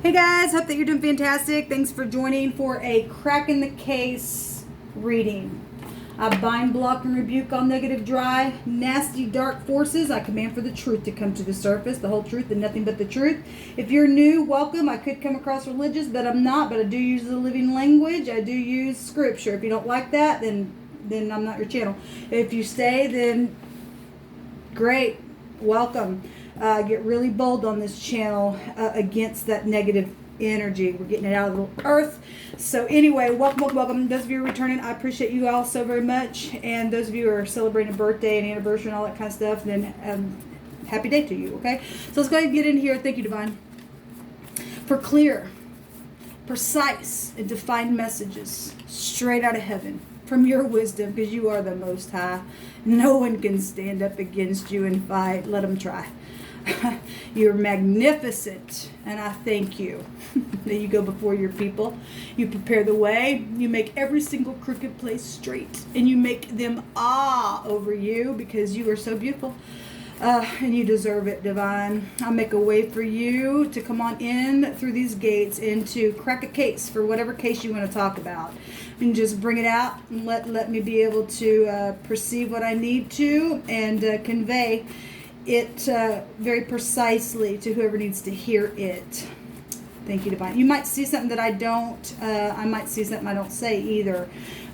Hey guys, hope that you're doing fantastic. Thanks for joining for a crack in the case reading. I bind, block, and rebuke all negative, dry, nasty, dark forces. I command for the truth to come to the surface, the whole truth and nothing but the truth. If you're new, welcome. I could come across religious, but I'm not. But I do use the living language. I do use scripture. If you don't like that, then I'm not your channel. If you stay, then great. Welcome. Get really bold on this channel against that negative energy. We're getting it out of the earth. So anyway, welcome. Those of you who are returning, I appreciate you all so very much. And those of you who are celebrating a birthday and anniversary and all that kind of stuff, then happy day to you, okay? So let's go ahead and get in here. Thank you, Divine. For clear, precise, and defined messages straight out of heaven from your wisdom, because you are the Most High. No one can stand up against you and fight. Let them try. You're magnificent, and I thank you that you go before your people. You prepare the way. You make every single crooked place straight, and you make them awe over you because you are so beautiful, and you deserve it, Divine. I'll make a way for you to come on in through these gates and to crack a case for whatever case you want to talk about, and just bring it out and let me be able to perceive what I need to and convey it very precisely to whoever needs to hear it. Thank you, Divine. You might see something that I don't. I might see something I don't say either.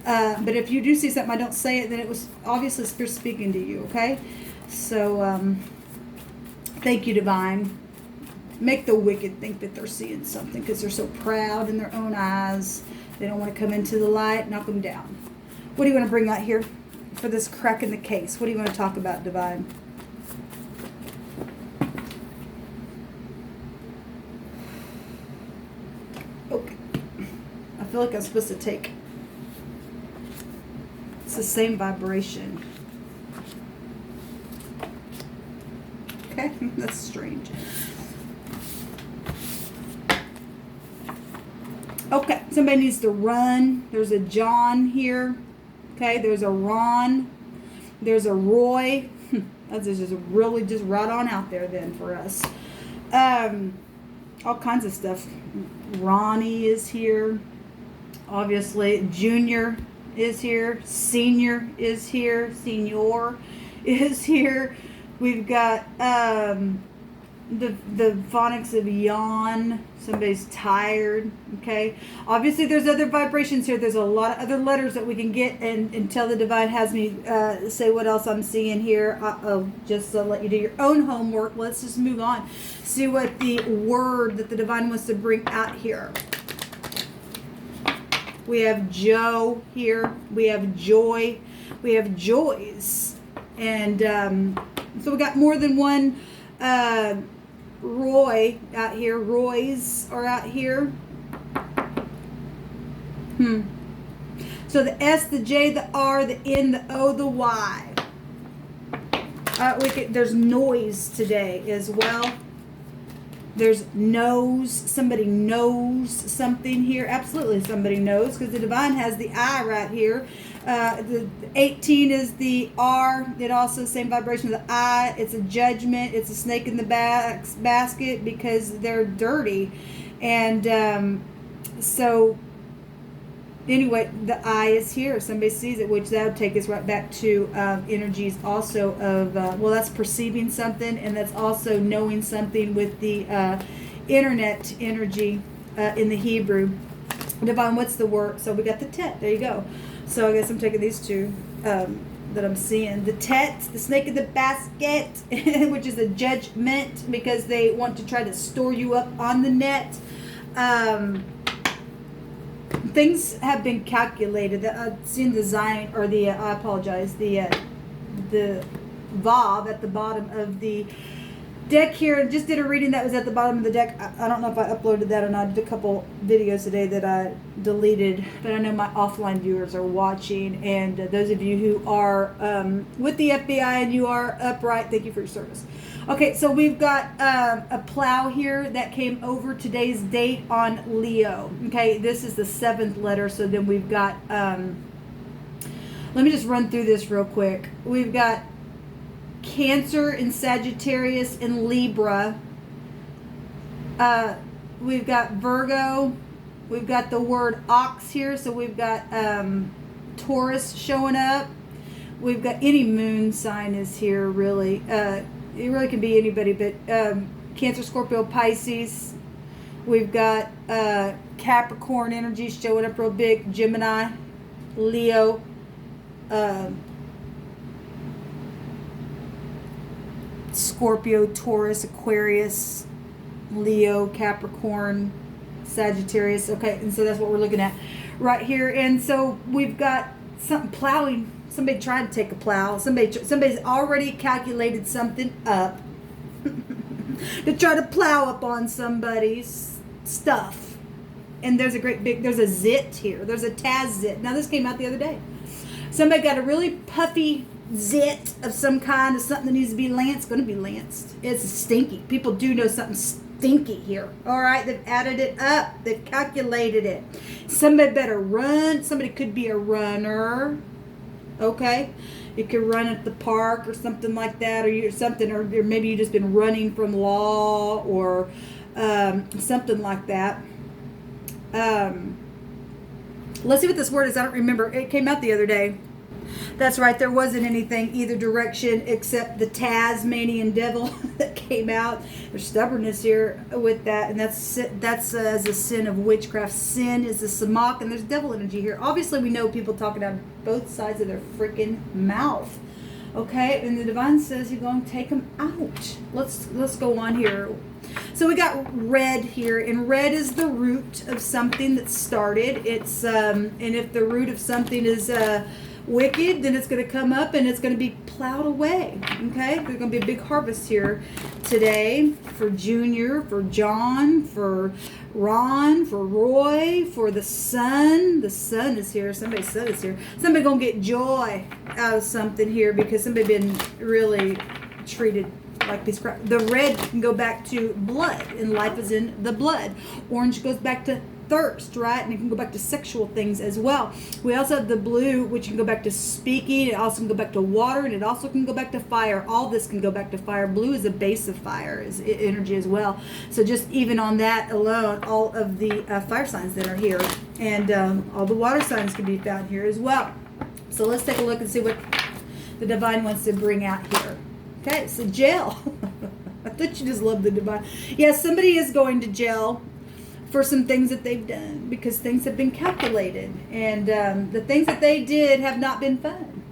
But if you do see something I don't say it, then it was obviously Spirit speaking to you, okay? So thank you, Divine. Make the wicked think that they're seeing something because they're so proud in their own eyes. They don't want to come into the light. Knock them down. What do you want to bring out here for this crack in the case? What do you want to talk about, Divine? Okay. I feel like I'm supposed to take. It's the same vibration. Okay, that's strange. Okay, somebody needs to run. There's a John here. Okay, there's a Ron. There's a Roy. That's just really just right on out there then for us. All kinds of stuff. Ronnie is here. Obviously, Junior is here. Senior is here. Senior is here. We've got the phonics of yawn. Somebody's tired. Okay. Obviously, there's other vibrations here. There's a lot of other letters that we can get until the Divine has me say what else I'm seeing here. I'll just let you do your own homework. Let's just move on. See what the word that the Divine wants to bring out here. We have Joe here. We have joy. We have joys. And so we got more than one Roy out here. Roys are out here. So the S, the J, the R, the N, the O, the Y. There's noise today as well. There's knows. Somebody knows something here. Absolutely, somebody knows because the Divine has the I right here. The 18 is the R. It also same vibration as the I. It's a judgment. It's a snake in the basket because they're dirty, and so anyway, the I is here. Somebody sees it, which that would take us right back to energies also of well, that's perceiving something, and that's also knowing something with the internet energy in the Hebrew. Divine, what's the word? So we got the tet. There you go. So I guess I'm taking these two that I'm seeing. The tet, the snake in the basket, which is a judgment because they want to try to store you up on the net. Things have been calculated. I've seen the Zion, or the, I apologize, the Vav at the bottom of the deck here. Just did a reading that was at the bottom of the deck. I don't know if I uploaded that or not. I did a couple videos today that I deleted, but I know my offline viewers are watching, and those of you who are with the FBI and you are upright, thank you for your service. Okay, so we've got a plow here that came over today's date on Leo. Okay, this is the 7th letter, so then we've got, let me just run through this real quick. We've got Cancer and Sagittarius and Libra. we've got Virgo. We've got the word ox here, so we've got Taurus showing up. We've got any moon sign is here, really. It really can be anybody, but Cancer, Scorpio, Pisces. We've got Capricorn energy showing up real big. Gemini, Leo, Scorpio, Taurus, Aquarius, Leo, Capricorn, Sagittarius. Okay, and so that's what we're looking at right here. And so we've got something plowing. Somebody tried to take a plow. Somebody's already calculated something up to try to plow up on somebody's stuff. And there's a zit here. There's a Taz zit. Now this came out the other day. Somebody got a really puffy zit of some kind, of something that needs to be lanced. It's going to be lanced. It's stinky. People do know something stinky here. All right, they've added it up. They've calculated it. Somebody better run. Somebody could be a runner. Okay, you could run at the park or something like that, or maybe you've just been running from law or something like that. Let's see what this word is. I don't remember. It came out the other day. That's right. There wasn't anything either direction except the Tasmanian devil that came out. There's stubbornness here with that, and that's as a sin of witchcraft. Sin is the samach, and there's devil energy here. Obviously, we know people talking out both sides of their freaking mouth. Okay, and the divine says you're going to take them out. Let's go on here. So we got red here, and red is the root of something that started. It's and if the root of something is wicked, then it's going to come up and it's going to be plowed away. Okay, there's going to be a big harvest here today for Junior, for John, for Ron, for Roy, for the sun. The sun is here. Somebody's sun is here. Somebody going to get joy out of something here because somebody been really treated like piece of crap. The red can go back to blood, and life is in the blood. Orange goes back to thirst, right? And it can go back to sexual things as well. We also have the blue, which can go back to speaking. It also can go back to water, and it also can go back to fire. All this can go back to fire. Blue is a base of fire, is energy as well. So just even on that alone, all of the fire signs that are here, and all the water signs can be found here as well. So let's take a look and see what the divine wants to bring out here. Okay, so jail. I thought you just loved the divine. Yes, somebody is going to jail for some things that they've done because things have been calculated, and the things that they did have not been fun.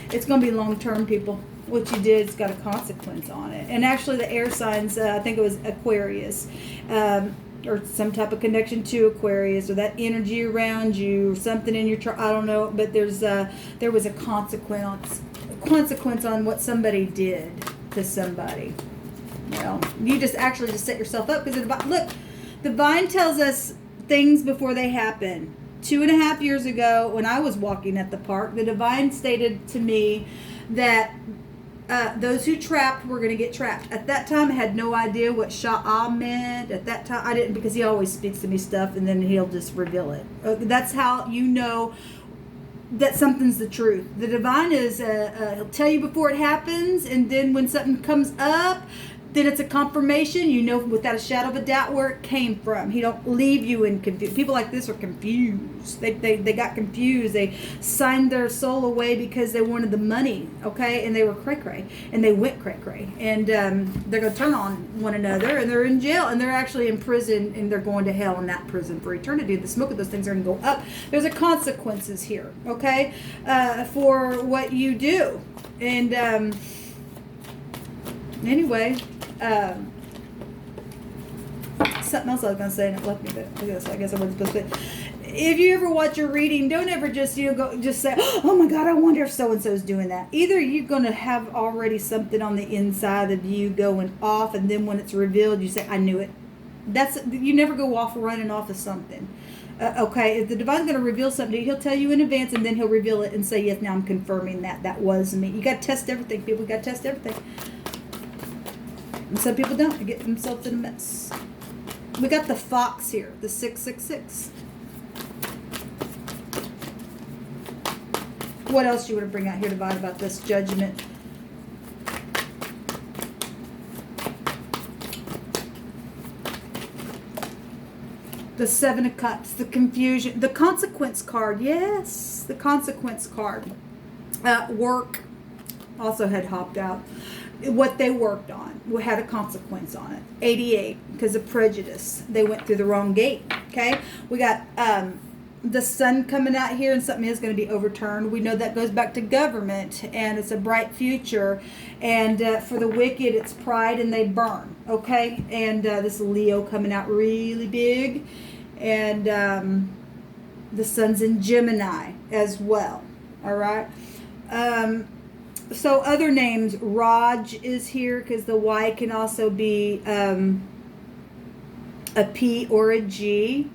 It's going to be long-term, people. What you did has got a consequence on it. And actually the air signs, I think it was Aquarius, or some type of connection to Aquarius, or that energy around you, or something in your chart. I don't know, but there was a consequence on what somebody did to somebody. Well, you just set yourself up because look, the divine tells us things before they happen. 2.5 years ago, when I was walking at the park, the divine stated to me that those who trapped were going to get trapped. At that time, I had no idea what ShAhH meant. At that time, I didn't, because he always speaks to me stuff and then he'll just reveal it. That's how you know that something's the truth. The divine is, he'll tell you before it happens, and then when something comes up, then it's a confirmation. You know without a shadow of a doubt where it came from. He don't leave you in confusion. People like this are confused. They got confused. They signed their soul away because they wanted the money, okay? And they were cray-cray. And they went cray-cray. And they're going to turn on one another, and they're in jail, and they're actually in prison, and they're going to hell in that prison for eternity. The smoke of those things are going to go up. There's a consequences here, okay, for what you do. And anyway, something else I was going to say and it left me, but I guess I wasn't supposed to. If you ever watch a reading, don't ever just go just say, oh my God, I wonder if so and so is doing that. Either you're going to have already something on the inside of you going off, and then when it's revealed, you say, I knew it. You never go off running off of something. Okay, if the divine's going to reveal something, he'll tell you in advance, and then he'll reveal it and say, yes, now I'm confirming that was me. You got to test everything, people. You got to test everything. And some people don't. They get themselves in a mess. We got the fox here, the 666. What else do you want to bring out here, divine, about this judgment? The Seven of Cups, the confusion, the consequence card. Yes, the consequence card. Work also had hopped out. What they worked on had a consequence on it. 88, because of prejudice. They went through the wrong gate. Okay? We got the sun coming out here, and something is going to be overturned. We know that goes back to government, and it's a bright future. And for the wicked, it's pride, and they burn. Okay? And this Leo coming out really big. And the sun's in Gemini as well. All right? So other names, Raj is here because the Y can also be a P or a G.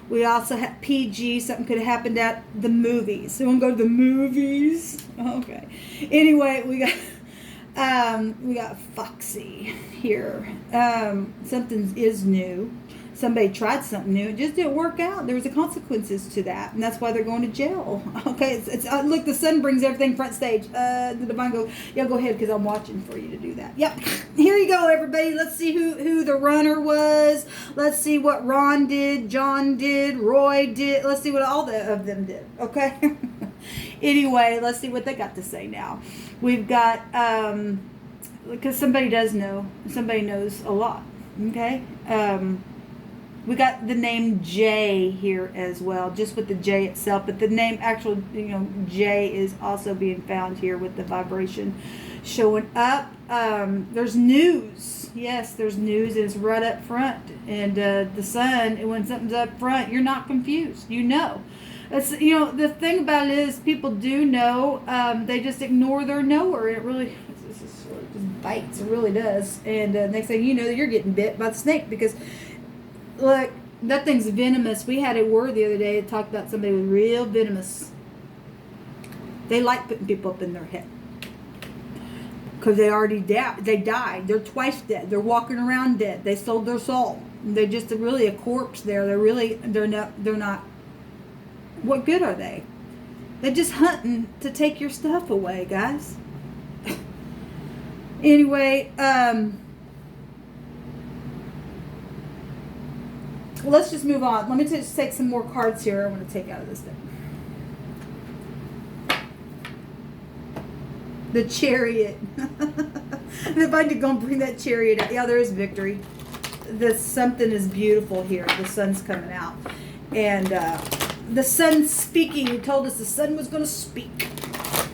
We also have PG. Something could have happened at the movies. So we'll go to the movies. Okay. Anyway, we got Foxy here. Something is new. Somebody tried something new. It just didn't work out. There was consequences to that, and that's why they're going to jail. Okay, it's look, the sun brings everything front stage. The divine goes, yeah, go ahead, because I'm watching for you to do that. Yep. Here you go, everybody. Let's see who the runner was. Let's see what Ron did, John did, Roy did. Let's see what all of them did. Okay. Anyway, let's see what they got to say now. We've got because somebody does know. Somebody knows a lot. Okay. We got the name J here as well, just with the J itself. But the name, actual, J is also being found here with the vibration showing up. There's news. Yes, there's news, and it's right up front. And the sun, when something's up front, you're not confused. You know. It's, the thing about it is people do know. They just ignore their knower. It really just bites. It really does. And next thing you know, you're getting bit by the snake because... Look, that thing's venomous. We had a word the other day that talked about somebody was real venomous. They like putting people up in their head. Because they already they died. They're twice dead. They're walking around dead. They sold their soul. They're just really a corpse there. They're not. What good are they? They're just hunting to take your stuff away, guys. Anyway, let's just move on. Let me just take some more cards here I want to take out of this thing. The Chariot. If I could go and bring that Chariot out. Yeah, there is victory. Something is beautiful here. The sun's coming out. And the sun's speaking. He told us the sun was going to speak.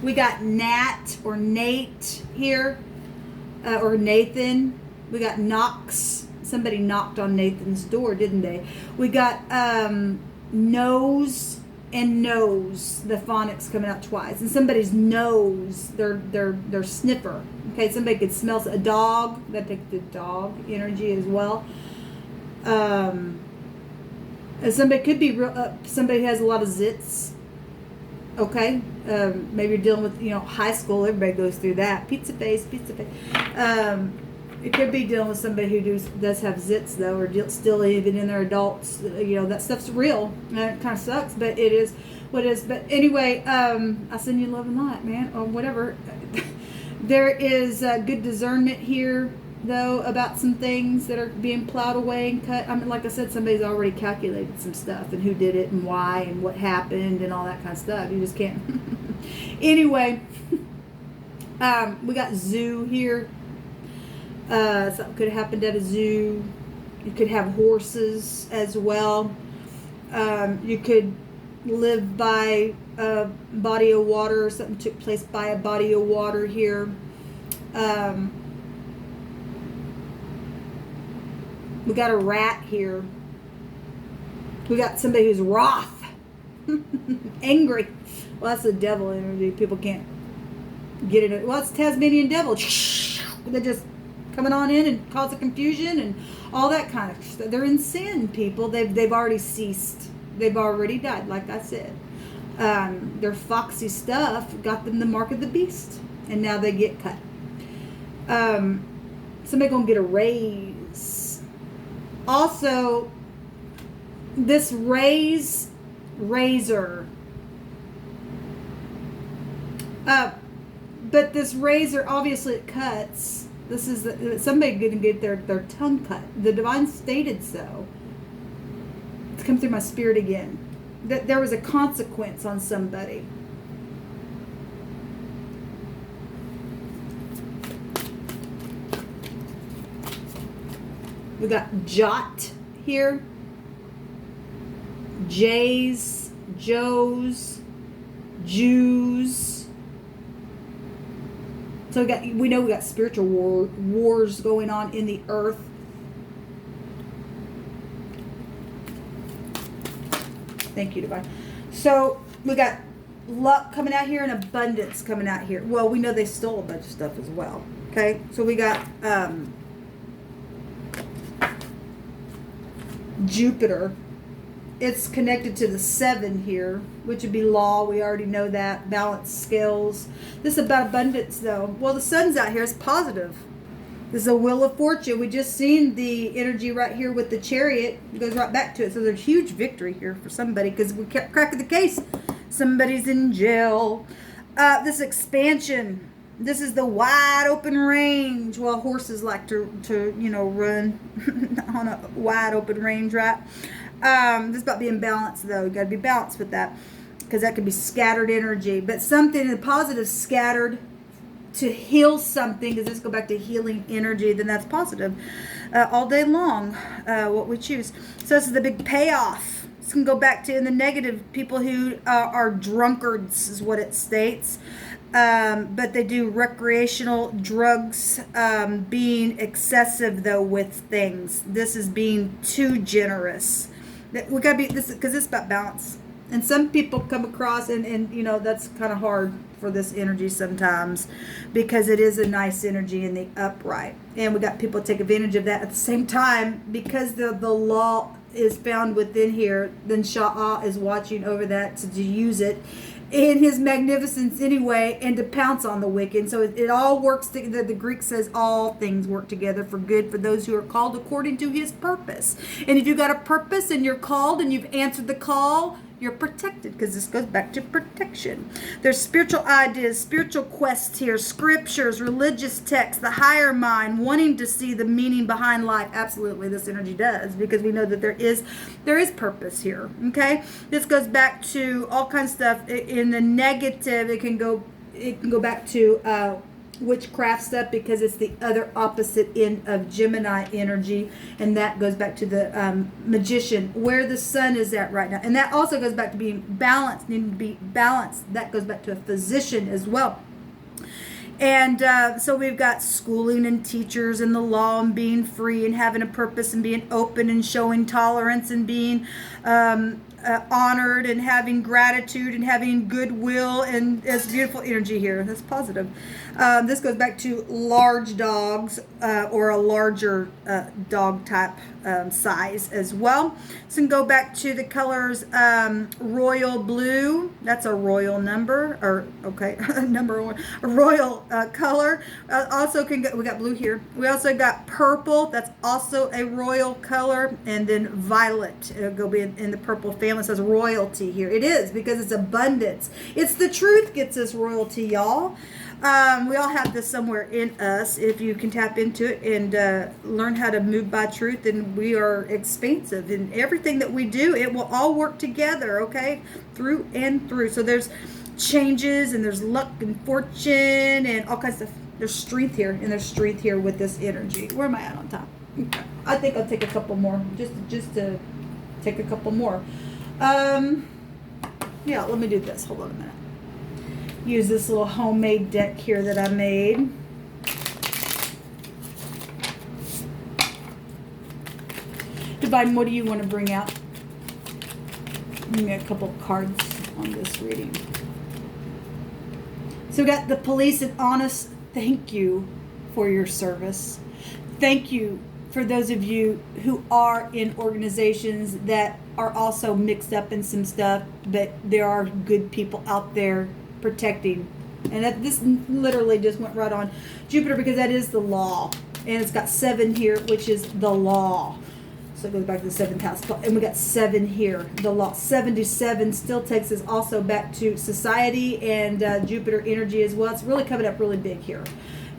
We got Nat or Nate here. Or Nathan. We got Knox. Somebody knocked on Nathan's door, didn't they? We got nose and nose. The phonics coming out twice. And somebody's nose, their sniffer. Okay, somebody could smell a dog. That takes the dog energy as well. And somebody could be real. Somebody has a lot of zits. Okay, maybe you're dealing with high school. Everybody goes through that. Pizza face. It could be dealing with somebody who does have zits, though, or still even in their adults. That stuff's real. It kind of sucks, but it is what it is. But anyway, I send you love and light, man, or whatever. There is good discernment here, though, about some things that are being plowed away and cut. I mean, like I said, somebody's already calculated some stuff and who did it and why and what happened and all that kind of stuff. You just can't. Anyway, we got zoo here. Something could have happened at a zoo. You could have horses as well. You could live by a body of water, or something took place by a body of water here. We got a rat here. We got somebody who's wroth, angry. Well, that's the devil energy. People can't get it. Well, it's Tasmanian devil. They're just coming on in and causing confusion and all that kind of stuff. They're in sin, people. They've already ceased. They've already died, like I said. Their foxy stuff got them the mark of the beast, and now they get cut. Somebody gonna get a raise. Also, this razor. But this razor, obviously it cuts. This is somebody going to get their tongue cut. The divine stated so. come through my spirit again. That there was a consequence on somebody. We got Jot here. Jays, Joes, Jews. So we know we got spiritual wars going on in the earth. Thank you, Divine. So we got luck coming out here and abundance coming out here. Well, we know they stole a bunch of stuff as well. Okay, so we got Jupiter. It's connected to the 7 here, which would be law. We already know that. Balance scales. This is about abundance, though. Well, the sun's out here. It's positive. This is a wheel of fortune. We just seen the energy right here with the chariot. It goes right back to it. So there's huge victory here for somebody because we kept cracking the case. Somebody's in jail. This expansion. This is the wide open range. Well, horses like to run on a wide open range, right? This is about being balanced, though. You got to be balanced with that because that could be scattered energy. But something in the positive scattered to heal something, because let's go back to healing energy, then that's positive all day long, what we choose. So this is the big payoff. This can go back to in the negative, people who are drunkards is what it states. But they do recreational drugs, being excessive, though, with things. This is being too generous. We gotta be this because it's about balance. And some people come across and that's kind of hard for this energy sometimes because it is a nice energy in the upright. And we got people take advantage of that at the same time because the law is found within here. Then ShAhH is watching over that to use it in his magnificence anyway, and to pounce on the wicked. So it all works together. The Greek says all things work together for good for those who are called according to his purpose. And if you've got a purpose and you're called and you've answered the call, you're protected, because this goes back to protection. There's spiritual ideas, spiritual quests here, scriptures, religious texts, the higher mind, wanting to see the meaning behind life. Absolutely, this energy does, because we know that there is purpose here. Okay, this goes back to all kinds of stuff. In the negative, it can go back to witchcraft stuff, because it's the other opposite end of Gemini energy, and that goes back to the magician, where the sun is at right now. And that also goes back to being balanced, needing to be balanced. That goes back to a physician as well. And so we've got schooling and teachers and the law and being free and having a purpose and being open and showing tolerance and being honored and having gratitude and having goodwill, and it's beautiful energy here. That's positive. This goes back to large dogs or a larger dog type size as well. So can go back to the colors royal blue. That's a royal number, or okay, number one, a royal color. Also can go, we got blue here. We also got purple. That's also a royal color, and then violet. It'll go be in the purple family. It says royalty here. It is, because it's abundance. It's the truth gets us royalty, y'all. We all have this somewhere in us. If you can tap into it and learn how to move by truth, then we are expansive. In everything that we do, it will all work together, okay? Through and through. So there's changes, and there's luck and fortune and all kinds of stuff. There's strength here, and there's strength here with this energy. Where am I at on time? I think I'll take a couple more, just to take a couple more. Yeah, let me do this. Hold on a minute. Use this little homemade deck here that I made. Divine, what do you want to bring out? Give me a couple of cards on this reading. So we got the police and honest. Thank you for your service. Thank you for those of you who are in organizations that are also mixed up in some stuff, but there are good people out there protecting. And this literally just went right on Jupiter, because that is the law. And it's got 7 here, which is the law. So it goes back to the 7th house. And we got 7 here, the law. 77 still takes us also back to society and Jupiter energy as well. It's really coming up really big here.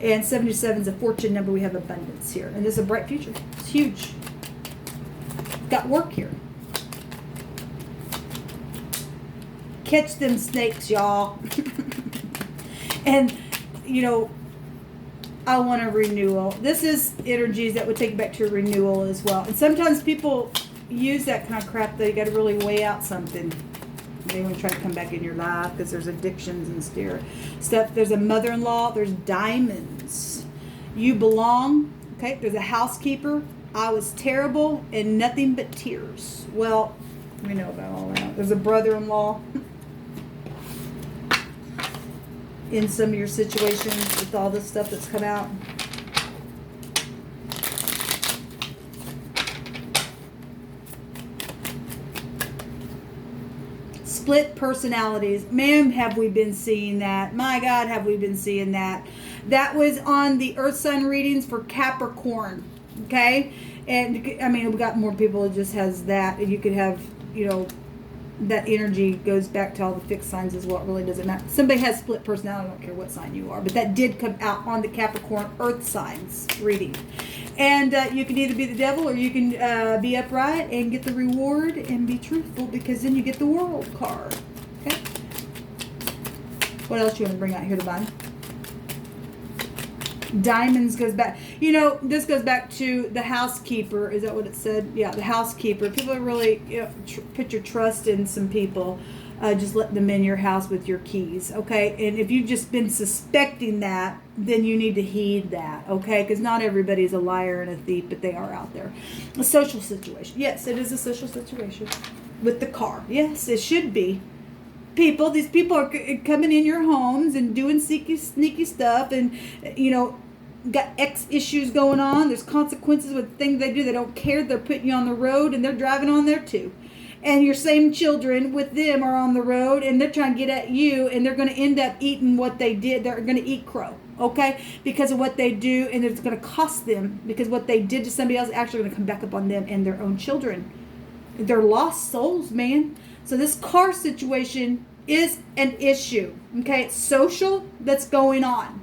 And 77 is a fortune number. We have abundance here. And there's a bright future. It's huge. Got work here. catch them snakes, y'all. And, you know, I want a renewal. This is energies that would take you back to a renewal as well. And sometimes people use that kind of crap. They got to really weigh out something. They want to try to come back in your life because there's addictions and stuff. There's a mother-in-law. There's diamonds. You belong. Okay. There's a housekeeper. I was terrible and nothing but tears. Well, we know about all that. There's a brother-in-law. In some of your situations with all this stuff that's come out. Split personalities. Man, have we been seeing that. My God, have we been seeing that. That was on the Earth Sign readings for Capricorn. Okay? And, I mean, we got more people that just has that. And you could have, you know, that energy goes back to all the fixed signs as well. It really doesn't matter. Somebody has split personality. I don't care what sign you are. But that did come out on the Capricorn Earth Signs reading. And you can either be the devil or you can be upright and get the reward and be truthful, because then you get the World card. Okay? What else you want to bring out here, Divine? Diamonds goes back. You know, this goes back to the housekeeper. Is that what it said? Yeah, the housekeeper. People are really, you know, put your trust in some people. Just let them in your house with your keys, okay? And if you've just been suspecting that, then you need to heed that, okay? Because not everybody's a liar and a thief, but they are out there. A social situation. Yes, it is a social situation. With the car. Yes, it should be. These people are coming in your homes and doing sneaky stuff, and, you know, got X issues going on. There's consequences with things they do. They don't care. They're putting you on the road, and they're driving on there too. And your same children with them are on the road, and they're trying to get at you, and they're going to end up eating what they did. They're going to eat crow, okay, because of what they do, and it's going to cost them, because what they did to somebody else is actually going to come back up on them and their own children. They're lost souls, man. So this car situation is an issue, okay? It's social that's going on.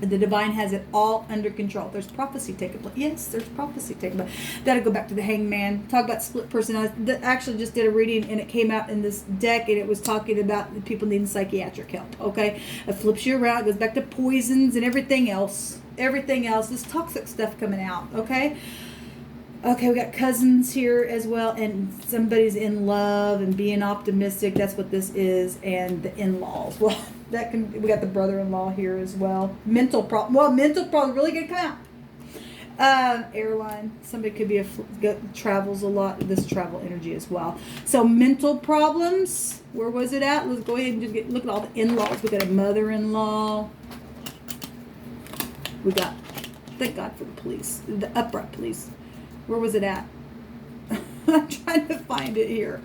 The divine has it all under control. There's prophecy taking place. Yes, there's prophecy taking place. That'll go back to the Hangman. Talk about split personality. That actually just did a reading, and it came out in this deck, and it was talking about people needing psychiatric help. Okay, it flips you around. It goes back to poisons and everything else. Everything else. This toxic stuff coming out. Okay. Okay, we got cousins here as well, and somebody's in love and being optimistic. That's what this is, and the in-laws. Well, that can. We got the brother-in-law here as well. Mental problem. Well, mental problem really gonna come out. Airline. Somebody could be travels a lot. This travel energy as well. So mental problems. Where was it at? Let's go ahead and just look at all the in-laws. We got a mother-in-law. We got. Thank God for the police. The upright police. Where was it at? I'm trying to find it here.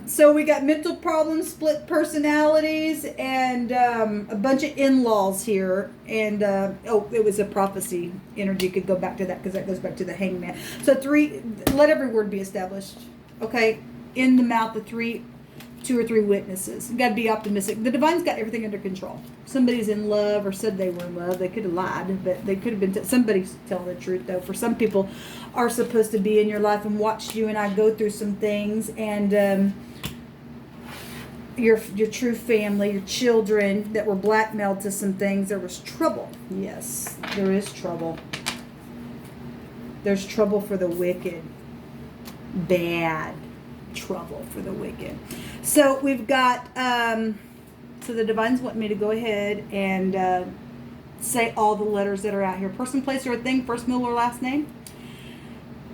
So we got mental problems, split personalities, and a bunch of in-laws here. And, it was a prophecy energy. Could go back to that, because that goes back to the Hangman. So 3, let every word be established. Okay? In the mouth of 2 or 3 witnesses. You got to be optimistic. The divine's got everything under control. Somebody's in love or said they were in love. They could have lied, but they could have been. Somebody's telling the truth, though. For some people, are supposed to be in your life and watched you and I go through some things, and your true family, your children that were blackmailed to some things. There was trouble. Yes, there is trouble. There's trouble for the wicked. Bad trouble for the wicked. So we've got, so the divine's wanting me to go ahead and say all the letters that are out here. Person, place, or thing, first, middle, or last name.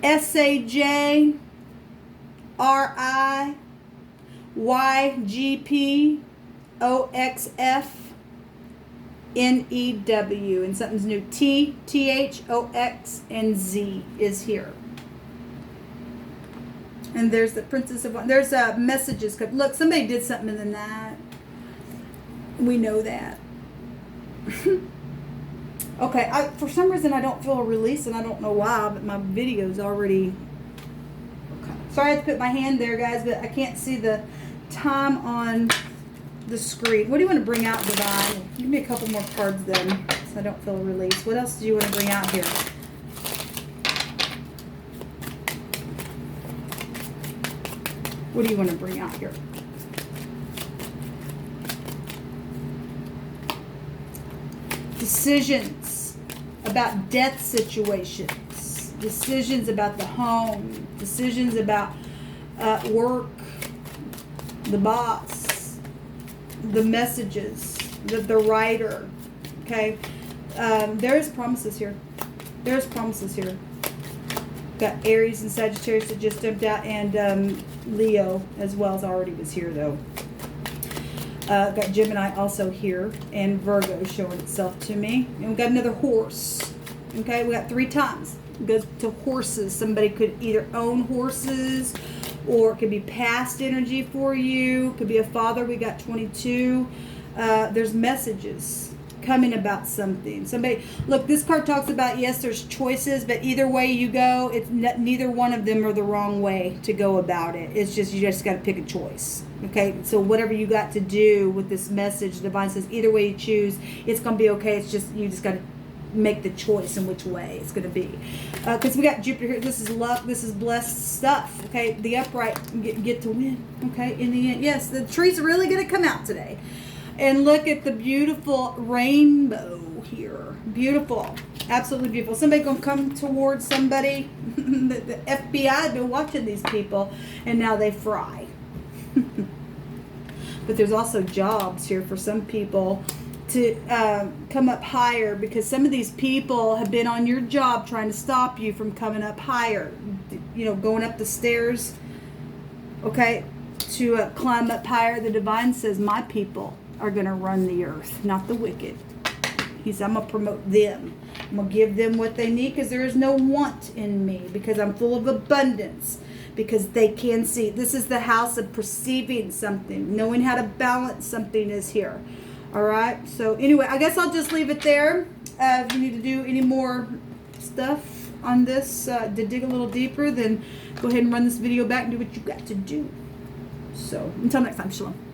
SAJ, RI, YGP, OXF, NEW. And something's new. T, TH, OX, and Z is here. And there's the Princess of... There's messages. Look, somebody did something in the night. We know that. Okay, for some reason I don't feel a release, and I don't know why, but my video's already... Okay. Sorry I had to put my hand there, guys, but I can't see the time on the screen. What do you want to bring out, Divine? Give me a couple more cards then, so I don't feel a release. What else do you want to bring out here? What do you want to bring out here? decisions about death situations, decisions about the home, decisions about work, the boss, the messages, the writer. Okay, there's promises here. There's promises here. Got Aries and Sagittarius that just jumped out, and Leo as well as already was here though. Got Gemini also here, and Virgo showing itself to me. And we got another horse. Okay, we got 3 times. It goes to horses. Somebody could either own horses, or it could be past energy for you. It could be a father. We got 22. There's messages coming about something. Somebody, look, this card talks about, yes, there's choices, but either way you go, it's neither one of them are the wrong way to go about it. It's just, you just got to pick a choice. Okay, so whatever you got to do with this message, the divine says either way you choose, it's going to be okay. It's just, you just got to make the choice in which way it's going to be. Because we got Jupiter here. This is luck. This is blessed stuff. Okay, the upright get to win. Okay, in the end, yes, the tree's really going to come out today. And look at the beautiful rainbow here. Beautiful. Absolutely beautiful. Somebody going to come towards somebody. The FBI has been watching these people, and now they fry. But there's also jobs here for some people to come up higher, because some of these people have been on your job trying to stop you from coming up higher. You know, going up the stairs, okay, to climb up higher. The divine says, my people are going to run the earth, not the wicked. He said, I'm going to promote them. I'm going to give them what they need, because there is no want in me, because I'm full of abundance, because they can see. This is the house of perceiving something. Knowing how to balance something is here. All right. So anyway, I guess I'll just leave it there. If you need to do any more stuff on this to dig a little deeper, then go ahead and run this video back and do what you got to do. So until next time, shalom.